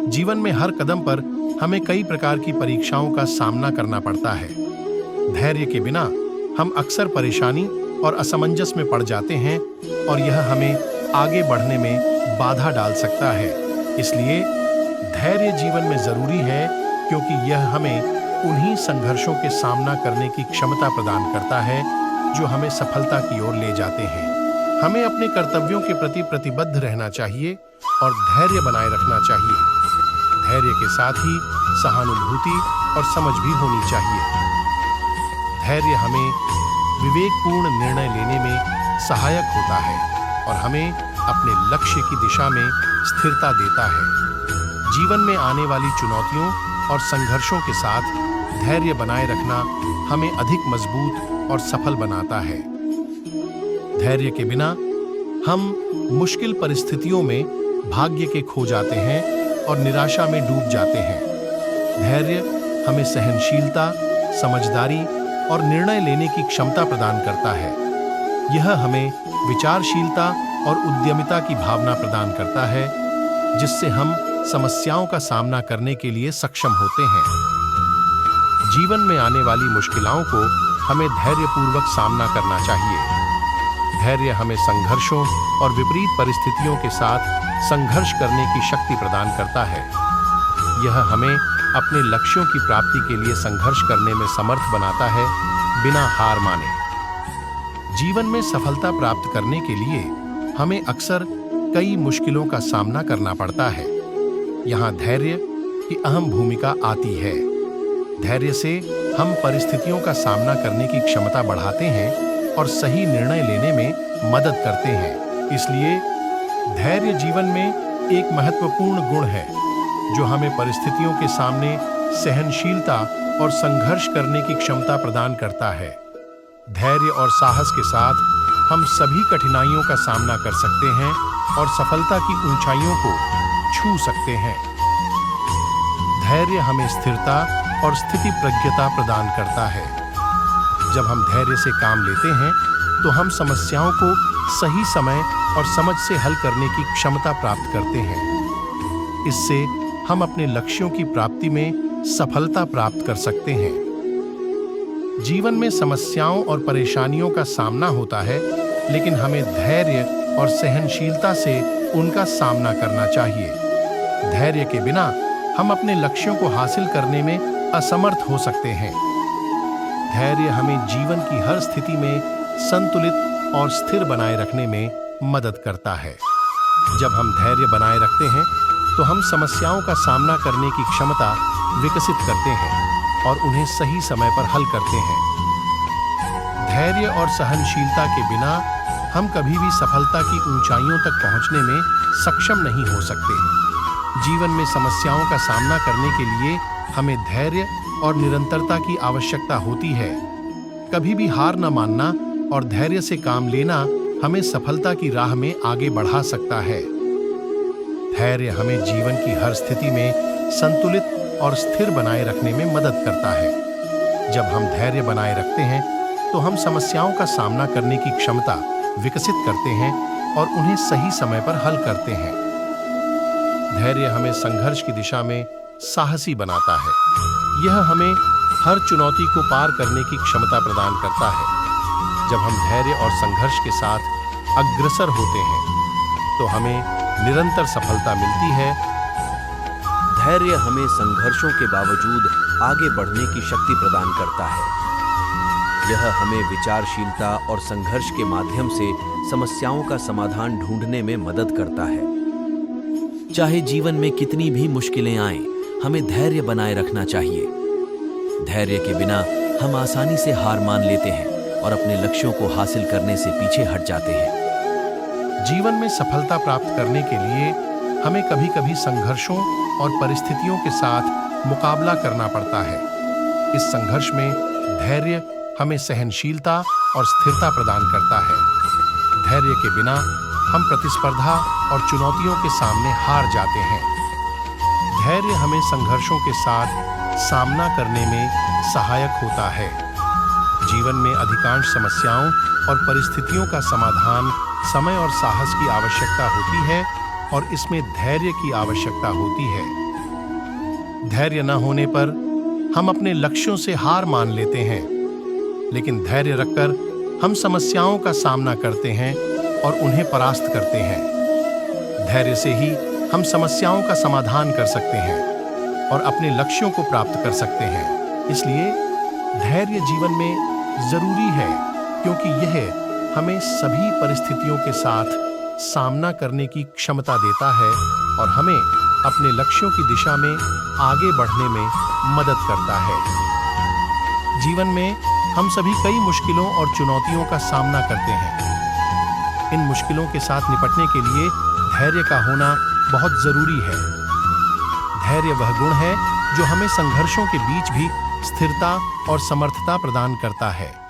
जीवन में हर कदम पर हमें कई प्रकार की परीक्षाओं का सामना करना पड़ता है। धैर्य के बिना हम अक्सर परेशानी और असमंजस में पड़ जाते हैं और यह हमें आगे बढ़ने में बाधा डाल सकता है। इसलिए धैर्य जीवन में जरूरी है, क्योंकि यह हमें उन्हीं संघर्षों के सामना करने की क्षमता प्रदान करता है जो हमें सफलता की ओर ले जाते हैं। हमें अपने कर्तव्यों के प्रति प्रतिबद्ध रहना चाहिए और धैर्य बनाए रखना चाहिए। धैर्य के साथ ही सहानुभूति और समझ भी होनी चाहिए। धैर्य हमें विवेकपूर्ण निर्णय लेने में सहायक होता है और हमें अपने लक्ष्य की दिशा में स्थिरता देता है। जीवन में आने वाली चुनौतियों और संघर्षों के साथ धैर्य बनाए रखना हमें अधिक मजबूत और सफल बनाता है। धैर्य के बिना हम मुश्किल परिस्थितियों में भाग्य के खो जाते हैं और निराशा में डूब जाते हैं। धैर्य हमें सहनशीलता, समझदारी और निर्णय लेने की क्षमता प्रदान करता है। यह हमें विचारशीलता और उद्यमिता की भावना प्रदान करता है, जिससे हम समस्याओं का सामना करने के लिए सक्षम होते हैं। जीवन में आने वाली मुश्किलों को हमें धैर्यपूर्वक सामना करना चाहिए। धैर्य हमें संघर्षों और विपरीत परिस्थितियों के साथ संघर्ष करने की शक्ति प्रदान करता है। यह हमें अपने लक्ष्यों की प्राप्ति के लिए संघर्ष करने में समर्थ बनाता है, बिना हार माने। जीवन में सफलता प्राप्त करने के लिए हमें अक्सर कई मुश्किलों का सामना करना पड़ता है। यहाँ धैर्य की अहम भूमिका आती है। धैर्य से हम परिस्थितियों का सामना करने की क्षमता बढ़ाते हैं और सही निर्णय लेने में मदद करते हैं। इसलिए धैर्य जीवन में एक महत्वपूर्ण गुण है, जो हमें परिस्थितियों के सामने सहनशीलता और संघर्ष करने की क्षमता प्रदान करता है। धैर्य और साहस के साथ हम सभी कठिनाइयों का सामना कर सकते हैं और सफलता की ऊंचाइयों को छू सकते हैं। धैर्य हमें स्थिरता और स्थिति प्रज्ञता प्रदान करता है। जब हम धैर्य से काम लेते हैं, तो हम समस्याओं को सही समय और समझ से हल करने की क्षमता प्राप्त करते हैं। इससे हम अपने लक्ष्यों की प्राप्ति में सफलता प्राप्त कर सकते हैं। जीवन में समस्याओं और परेशानियों का सामना होता है, लेकिन हमें धैर्य और सहनशीलता से उनका सामना करना चाहिए। धैर्य के बिना हम अपने लक्ष्यों को हासिल करने में असमर्थ हो सकते हैं। धैर्य हमें जीवन की हर स्थिति में संतुलित और स्थिर बनाए रखने में मदद करता है। जब हम धैर्य बनाए रखते हैं, तो हम समस्याओं का सामना करने की क्षमता विकसित करते हैं और उन्हें सही समय पर हल करते हैं। धैर्य और सहनशीलता के बिना हम कभी भी सफलता की ऊंचाइयों तक पहुंचने में सक्षम नहीं हो सकते। जीवन में समस्याओं का सामना करने के लिए हमें धैर्य और निरंतरता की आवश्यकता होती है। कभी भी हार न मानना और धैर्य से काम लेना हमें सफलता की राह में आगे बढ़ा सकता है। धैर्य हमें जीवन की हर स्थिति में संतुलित और स्थिर बनाए रखने में मदद करता है। जब हम धैर्य बनाए रखते हैं, तो हम समस्याओं का सामना करने की क्षमता विकसित करते हैं और उन्हें सही समय पर हल करते हैं। धैर्य हमें संघर्ष की दिशा में साहसी बनाता है। यह हमें हर चुनौती को पार करने की क्षमता प्रदान करता है। जब हम धैर्य और संघर्ष के साथ अग्रसर होते हैं, तो हमें निरंतर सफलता मिलती है। धैर्य हमें संघर्षों के बावजूद आगे बढ़ने की शक्ति प्रदान करता है। यह हमें विचारशीलता और संघर्ष के माध्यम से समस्याओं का समाधान ढूंढने में मदद करता है। चाहे जीवन में कितनी भी मुश्किलें आएं, हमें धैर्य बनाए रखना चाहिए। धैर्य के बिना हम आसानी से हार मान लेते हैं और अपने लक्ष्यों को हासिल करने से पीछे हट जाते हैं। जीवन में सफलता प्राप्त करने के लिए हमें कभी-कभी संघर्षों और परिस्थितियों के साथ मुकाबला करना पड़ता है। इस संघर्ष में धैर्य हमें सहनशीलता और स्थिरता प्रदान करता है। धैर्य के बिना हम प्रतिस्पर्धा और चुनौतियों के सामने हार जाते हैं। धैर्य हमें संघर्षों के साथ सामना करने में सहायक होता है। जीवन में अधिकांश समस्याओं और परिस्थितियों का समाधान समय और साहस की आवश्यकता होती है और इसमें धैर्य की आवश्यकता होती है। धैर्य न होने पर हम अपने लक्ष्यों से हार मान लेते हैं, लेकिन धैर्य रखकर हम समस्याओं का सामना करते हैं और उन्हें परास्त करते हैं। धैर्य से ही हम समस्याओं का समाधान कर सकते हैं और अपने लक्ष्यों को प्राप्त कर सकते हैं। इसलिए धैर्य जीवन में जरूरी है, क्योंकि यह हमें सभी परिस्थितियों के साथ सामना करने की क्षमता देता है और हमें अपने लक्ष्यों की दिशा में आगे बढ़ने में मदद करता है। जीवन में हम सभी कई मुश्किलों और चुनौतियों का सामना करते हैं। इन मुश्किलों के साथ निपटने के लिए धैर्य का होना बहुत जरूरी है। धैर्य वह गुण है जो हमें संघर्षों के बीच भी स्थिरता और समर्थता प्रदान करता है।